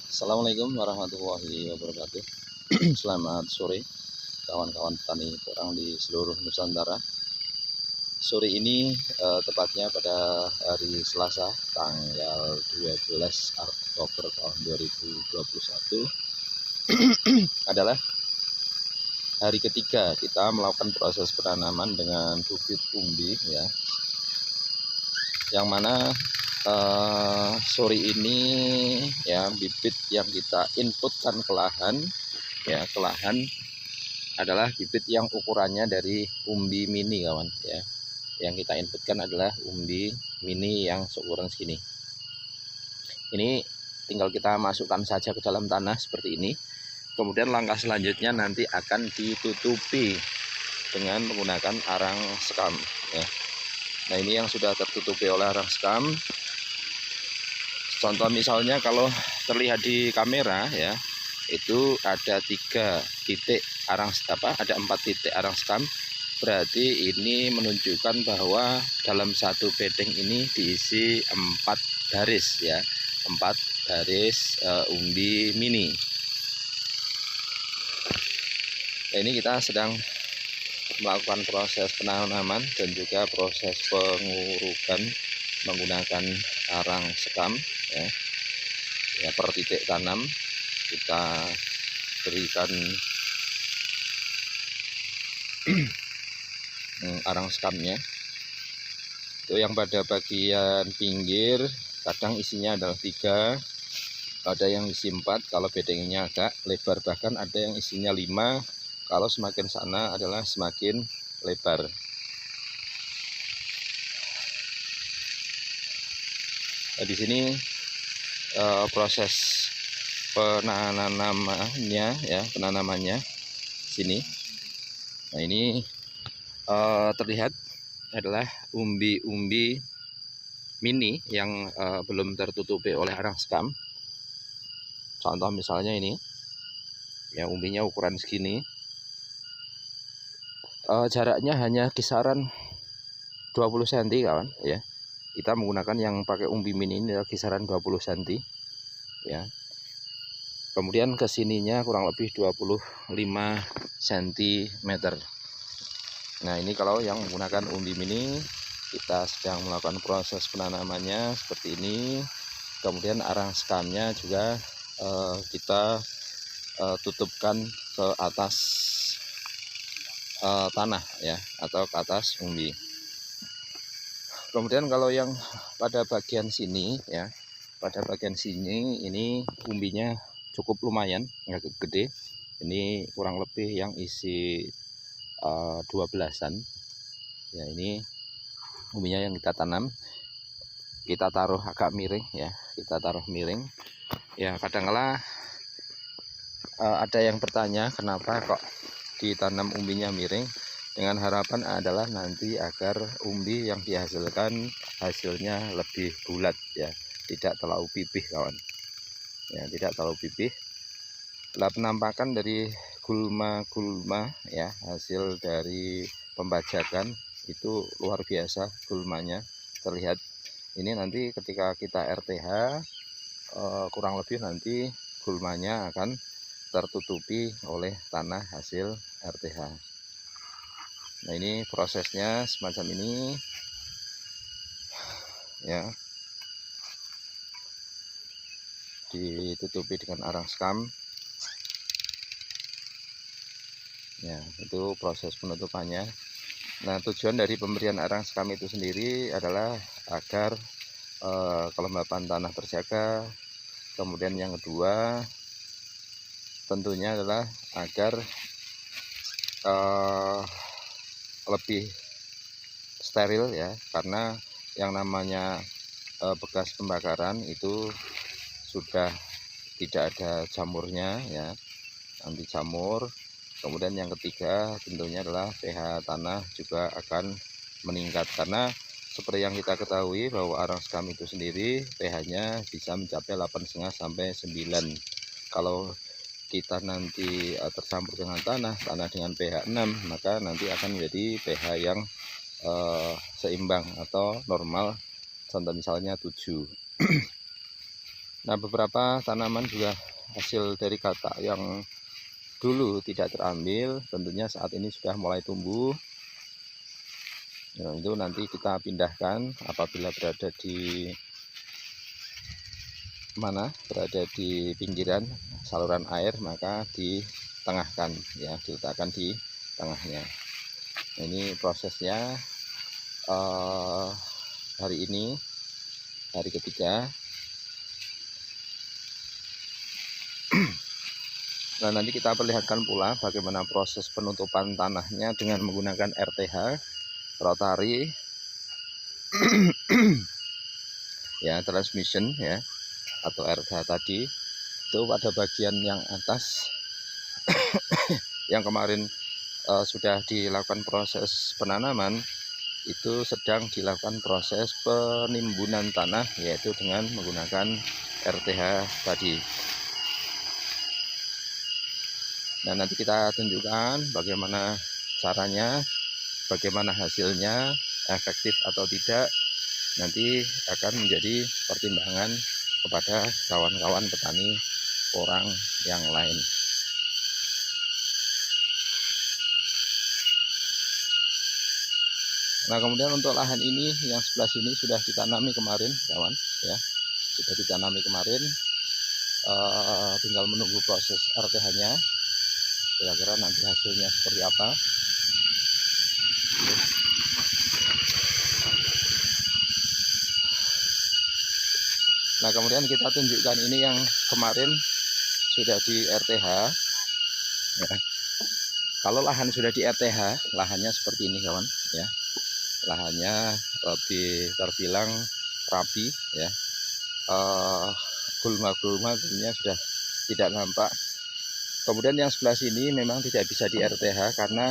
Assalamualaikum warahmatullahi wabarakatuh. Selamat sore kawan-kawan petani porang di seluruh Nusantara. Sore ini tepatnya pada hari Selasa tanggal 12 Oktober tahun 2021 adalah hari ketiga kita melakukan proses penanaman dengan bibit umbi ya. Yang mana sore ini ya bibit yang kita inputkan ke lahan ya, ke lahan adalah bibit yang ukurannya dari umbi mini kawan ya. Yang kita inputkan adalah umbi mini yang seukuran segini. Ini tinggal kita masukkan saja ke dalam tanah seperti ini. Kemudian langkah selanjutnya nanti akan ditutupi dengan menggunakan arang sekam ya. Nah, ini yang sudah tertutupi oleh arang sekam. Contoh misalnya kalau terlihat di kamera ya, itu ada 3 titik arang ada 4 titik arang sekam. Berarti ini menunjukkan bahwa dalam satu bedeng ini diisi 4 baris ya, 4 baris umbi mini. Nah, ini kita sedang melakukan proses penanaman dan juga proses pengurukan menggunakan arang sekam ya, per titik tanam kita berikan arang sekamnya. Itu yang pada bagian pinggir kadang isinya adalah 3, ada yang isi 4 kalau bedengnya agak lebar, bahkan ada yang isinya 5 kalau semakin sana adalah semakin lebar. Nah, di sini proses penanamannya sini. Nah, ini terlihat adalah umbi-umbi mini yang belum tertutupi oleh arang sekam. Contoh misalnya ini ya, umbinya ukuran segini, jaraknya hanya kisaran 20 cm kawan ya. Kita menggunakan yang pakai umbi mini ini adalah kisaran 20 cm ya. Kemudian kesininya kurang lebih 25 cm. Nah, ini kalau yang menggunakan umbi mini, kita sedang melakukan proses penanamannya seperti ini. Kemudian arang sekamnya juga kita tutupkan ke atas tanah ya, atau ke atas umbi. Kemudian kalau yang pada bagian sini ya, pada bagian sini ini umbinya cukup lumayan, agak gede. Ini kurang lebih yang isi 12-an ya. Ini umbinya yang kita tanam, kita taruh agak miring ya, kita taruh miring ya. Kadangkala ada yang bertanya kenapa kok ditanam umbinya miring, dengan harapan adalah nanti agar umbi yang dihasilkan hasilnya lebih bulat ya, tidak terlalu pipih kawan ya, tidak terlalu pipih. Nah, penampakan dari gulma-gulma ya, hasil dari pembajakan itu luar biasa, gulmanya terlihat. Ini nanti ketika kita RTH kurang lebih nanti gulmanya akan tertutupi oleh tanah hasil RTH. Nah, ini prosesnya semacam ini ya, ditutupi dengan arang sekam ya. Itu proses penutupannya. Nah, tujuan dari pemberian arang sekam itu sendiri adalah agar kelembapan tanah terjaga. Kemudian yang kedua tentunya adalah agar lebih steril ya, karena yang namanya bekas pembakaran itu sudah tidak ada jamurnya ya, anti jamur. Kemudian yang ketiga tentunya adalah pH tanah juga akan meningkat, karena seperti yang kita ketahui bahwa arang sekam itu sendiri pH-nya bisa mencapai 8,5 sampai 9. Kalau kita nanti tercampur dengan tanah dengan pH 6, maka nanti akan menjadi pH yang seimbang atau normal. Contoh misalnya 7. Nah, beberapa tanaman juga hasil dari katak yang dulu tidak terambil, tentunya saat ini sudah mulai tumbuh. Nah, itu nanti kita pindahkan apabila berada di pinggiran saluran air, maka ditengahkan ya, diletakkan di tengahnya. Nah, ini prosesnya hari ini hari ketiga. Nah, nanti kita perlihatkan pula bagaimana proses penutupan tanahnya dengan menggunakan RTH, rotary ya, transmission ya, atau RTH tadi. Itu pada bagian yang atas yang kemarin sudah dilakukan proses penanaman, itu sedang dilakukan proses penimbunan tanah, yaitu dengan menggunakan RTH tadi. Nah, nanti kita tunjukkan bagaimana caranya, bagaimana hasilnya, efektif atau tidak, nanti akan menjadi pertimbangan kepada kawan-kawan petani orang yang lain. Nah, kemudian untuk lahan ini yang sebelah sini sudah ditanami kemarin, kawan ya, sudah ditanami kemarin, tinggal menunggu proses RTH-nya. Kira-kira nanti hasilnya seperti apa. Nah, kemudian kita tunjukkan ini yang kemarin sudah di RTH ya. Kalau lahan sudah di RTH, lahannya seperti ini kawan ya, lahannya lebih terbilang rapi ya, gulma-gulma sudah tidak nampak. Kemudian yang sebelah sini memang tidak bisa di RTH karena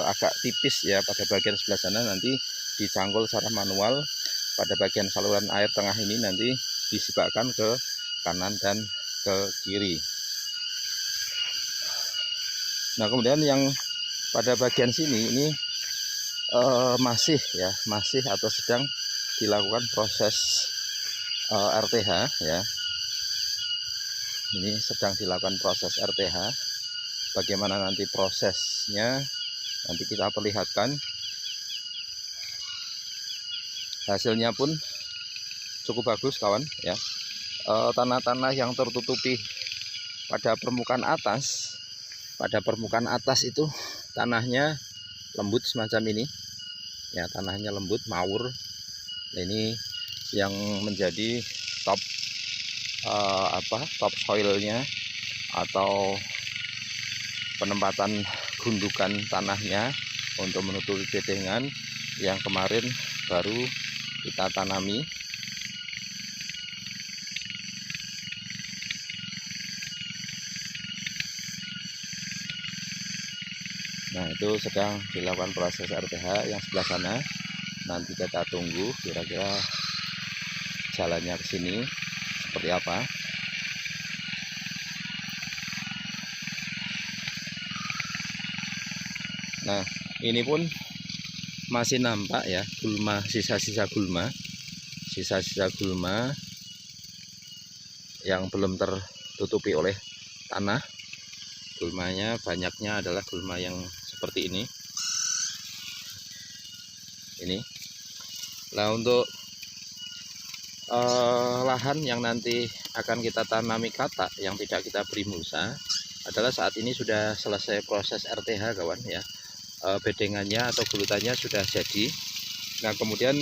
agak tipis ya, pada bagian sebelah sana nanti dicangkul secara manual. Pada bagian saluran air tengah ini nanti disibakkan ke kanan dan ke kiri. Nah, kemudian yang pada bagian sini ini masih atau sedang dilakukan proses RTH ya. Ini sedang dilakukan proses RTH. Bagaimana nanti prosesnya nanti kita perlihatkan. Hasilnya pun cukup bagus kawan ya. Tanah-tanah yang tertutupi pada permukaan atas, itu tanahnya lembut semacam ini ya, tanahnya lembut mawur. Ini yang menjadi top top soilnya atau penempatan gundukan tanahnya untuk menutupi bedengan yang kemarin baru kita tanami. Nah, itu sedang dilakukan proses RTH yang sebelah sana. Nanti kita tunggu kira-kira jalannya ke sini seperti apa. Nah, ini pun masih nampak ya gulma, sisa-sisa gulma yang belum tertutupi oleh tanah. Gulmanya banyaknya adalah gulma yang seperti ini. Nah, untuk lahan yang nanti akan kita tanami katak yang tidak kita beri mulsa adalah saat ini sudah selesai proses RTH kawan ya. Bedengannya atau gulutannya sudah jadi. Nah, kemudian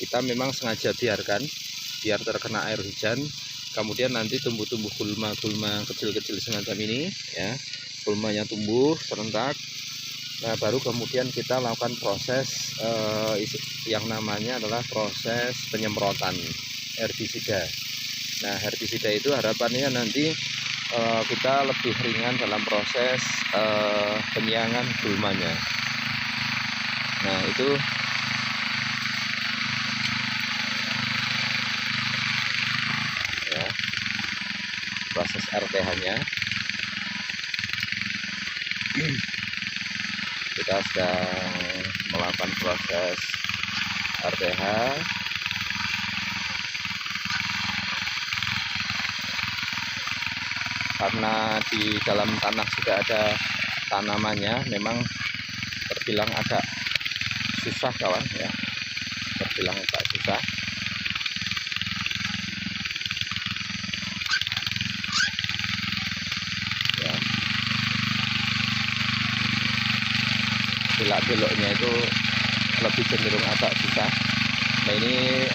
kita memang sengaja biarkan biar terkena air hujan, kemudian nanti tumbuh-tumbuh gulma-gulma kecil-kecil semacam ini ya, gulmanya tumbuh serentak. Nah, baru kemudian kita lakukan proses yang namanya adalah proses penyemprotan herbisida. Nah, herbisida itu harapannya nanti kita lebih ringan dalam proses penyiangan gulmanya. Nah, itu ya proses RTH-nya. Kita sedang melakukan proses RTH. karena di dalam tanah sudah ada tanamannya, memang terbilang agak susah kawan ya, terbilang agak susah. Ya, belok-beloknya itu lebih cenderung agak susah. Nah ini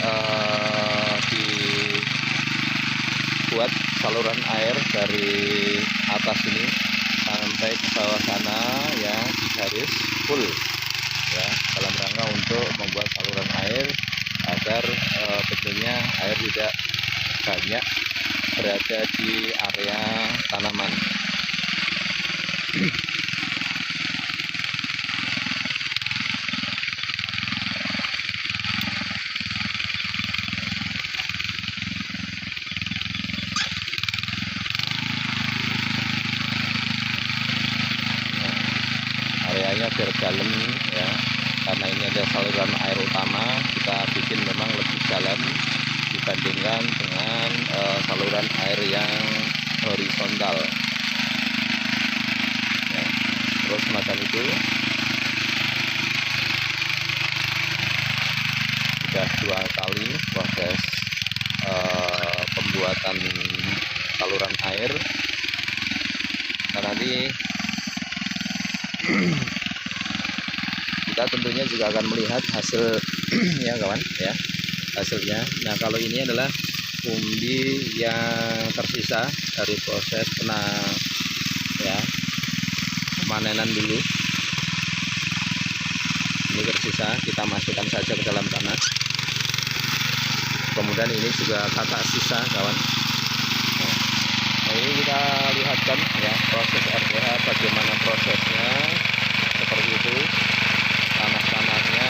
dibuat saluran air dari atas ini sampai ke bawah sana ya, di garis full ya, dalam rangka untuk membuat saluran air agar tentunya air tidak banyak berada di area tanaman. Areanya biar dalam ya, karena ini ada saluran air utama, kita bikin memang lebih dalam dibandingkan dengan saluran air yang horizontal ya. Terus semacam itu sudah 2 kali proses pembuatan saluran air. Nah nanti kita tentunya juga akan melihat hasil ya kawan ya, hasilnya. Nah kalau ini adalah umbi yang tersisa dari proses ya pemanenan dulu. Ini tersisa, kita masukkan saja ke dalam tanah. Kemudian ini juga kakak sisa kawan. Nah ini kita lihatkan ya proses RTH, bagaimana prosesnya seperti itu. Tanah-tanahnya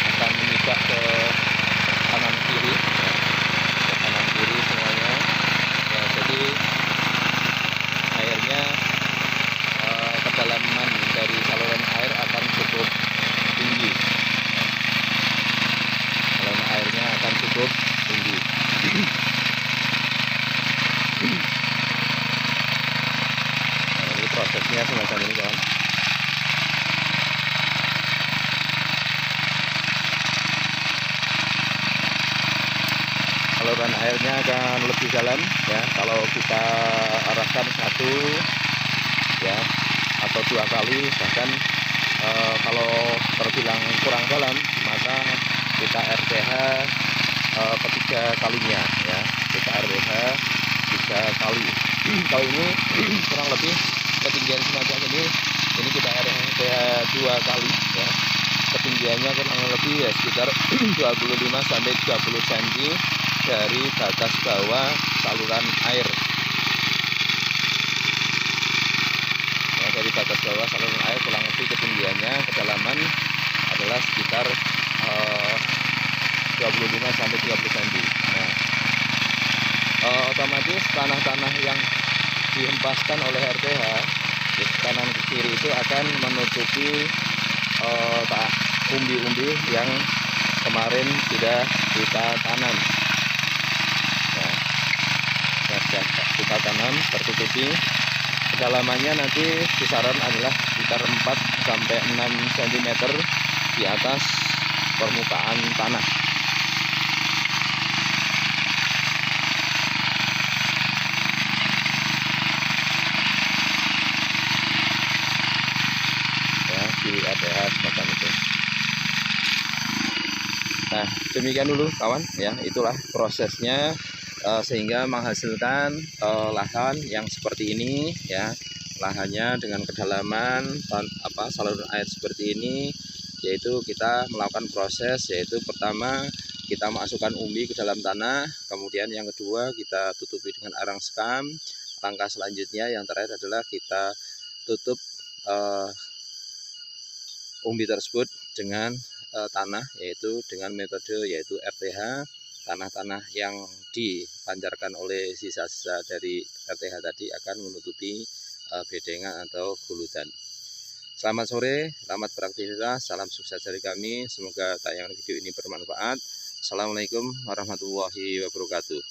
akan menyidak ke kanan kiri ya, ke kanan kiri semuanya ya, jadi airnya kedalaman dari saluran air akan cukup tinggi, saluran airnya akan cukup tinggi. Nah, ini prosesnya semacam ini kawan. Saluran airnya akan lebih dalam ya, kalau kita arahkan 1 ya atau 2 kali, bahkan kalau terbilang kurang dalam maka kita RTH ketiga kalinya ya, kita RTH 3 kali. Kalau ini kurang lebih ketinggian semacam ini kita RTH 2 kali ya, ketinggiannya kurang lebih ya sekitar 25 sampai 30 cm dari batas bawah saluran air ya, dari batas bawah saluran air kurang lebih ketinggiannya, kedalaman adalah sekitar 25 sampai 30 cm. Nah, otomatis tanah-tanah yang dihempaskan oleh RTH di kanan ke kiri itu akan menutupi umbi-umbi yang kemarin sudah kita tanam. Kita tanam tertutupi. Kedalamannya nanti kisaran adalah sekitar 4 sampai 6 cm di atas permukaan tanah. Ya, di RTH semacam itu. Nah, demikian dulu kawan ya, itulah prosesnya sehingga menghasilkan lahan yang seperti ini ya, lahannya dengan kedalaman saluran air seperti ini, yaitu kita melakukan proses, yaitu pertama kita masukkan umbi ke dalam tanah, kemudian yang kedua kita tutupi dengan arang sekam. Langkah selanjutnya yang terakhir adalah kita tutup umbi tersebut dengan tanah, yaitu dengan metode yaitu RTH. Tanah-tanah yang dipancarkan oleh sisa-sisa dari RTH tadi akan menutupi bedengan atau guludan. Selamat sore, selamat beraktivitas, salam sukses dari kami. Semoga tayangan video ini bermanfaat. Assalamualaikum warahmatullahi wabarakatuh.